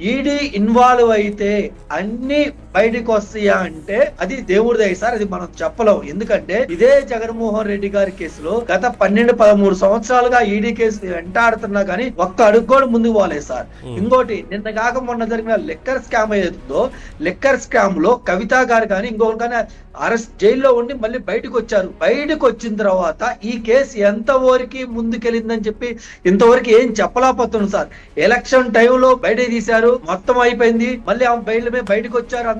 ED involve అయితే అన్ని బయటకు వస్తాయా అంటే అది దేవుడి దయ సార్, అది మనం చెప్పలేం. ఎందుకంటే ఇదే జగన్మోహన్ రెడ్డి గారి కేసులో గత 12-13 సంవత్సరాలుగా ఈడీ కేసు వెంటాడుతున్నా కానీ ఒక్క అడుగు కూడా ముందుకు పోలేదు సార్. ఇంకోటి నిన్న కాక మొన్న జరిగిన లిక్కర్ స్కామ్ ఏదైతుందో, లిక్కర్ స్కామ్ లో కవిత గారు కానీ ఇంకొకరు కానీ అరెస్ట్ జైల్లో ఉండి మళ్ళీ బయటకు వచ్చారు. బయటకు వచ్చిన తర్వాత ఈ కేసు ఎంతవరకు ముందుకెళ్ళిందని చెప్పి ఇంతవరకు ఏం చెప్పలేకపోతున్నాం సార్. ఎలక్షన్ టైంలో బయట తీశారు, మొత్తం అయిపోయింది. మళ్ళీ ఆమె బయట మీద బయటకు వచ్చారు అందరూ.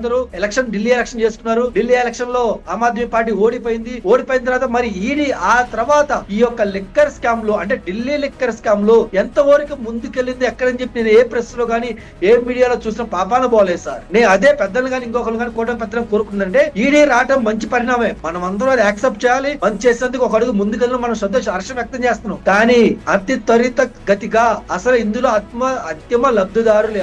ఢిల్లీ ఎలక్షన్ చేసుకున్నారు. ఢిల్లీ ఎలక్షన్ లో ఆమ్ ఆద్మీ పార్టీ ఓడిపోయింది. ఓడిపోయిన తర్వాత మరి ఈడీ ఆ తర్వాత ఈ యొక్క లిక్కర్ స్కామ్ లో అంటే ఢిల్లీ లిక్కర్ స్కామ్ లో ఎంతవరకు ముందుకెళ్ళింది ఎక్కడని చెప్పి నేను ఏ ప్రెస్ లో కానీ ఏ మీడియాలో చూసిన పాపాన పోలేదు సార్. నేను అదే పెద్దలు కానీ ఇంకొకరు కానీ కూటమి పెద్దలు కోరుకుందంటే ఈడీ రావడం మంచి పరిణామే, మనం అందరూ అది యాక్సెప్ట్ చేయాలి. మంచి చేసేందుకు ఒక అడుగు ముందుకెళ్ళి మనం హర్షం వ్యక్తం చేస్తున్నాం. కానీ అతి త్వరిత గతిగా అసలు ఇందులో అత్యమ లబ్ధిదారులు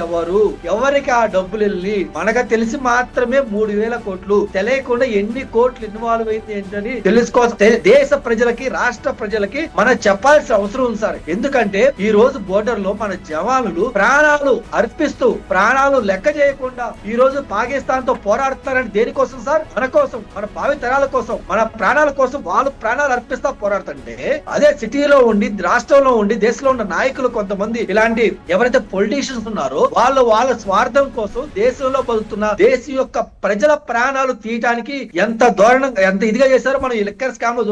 ఎవరికి ఆ డబ్బులు వెళ్ళి మనకు తెలిసి మాత్రమే 3,000 కోట్లు, తెలియకుండా ఎన్ని కోట్లు ఇన్వాల్వ్ అయింది ఏంటని తెలుసుకోవాల్సి దేశ ప్రజలకి రాష్ట్ర ప్రజలకి మనం చెప్పాల్సిన అవసరం ఉంది సార్. ఎందుకంటే ఈ రోజు బోర్డర్ లో మన జవానులు ప్రాణాలు అర్పిస్తూ ప్రాణాలు లెక్క చేయకుండా ఈ రోజు పాకిస్తాన్ తో పోరాడుతారని దేనికోసం సార్? మన కోసం, మన భావి తరాల కోసం, మన ప్రాణాల కోసం వాళ్ళు ప్రాణాలు అర్పిస్తా పోరాడుతుంటే అదే సిటీలో ఉండి రాష్ట్రంలో ఉండి దేశంలో ఉన్న నాయకులు కొంతమంది ఇలాంటి ఎవరైతే పొలిటీషియన్స్ ఉన్నారో వాళ్ళ స్వార్థం కోసం దేశంలో బతుకుతున్న దేశం యొక్క ప్రజల ప్రాణాలు తీయటానికి ఎంత దారుణంగా ఎంత ఇదిగా చేశారో మనం ఈ లిక్కర్ స్కామ్ లో చూస్తాం.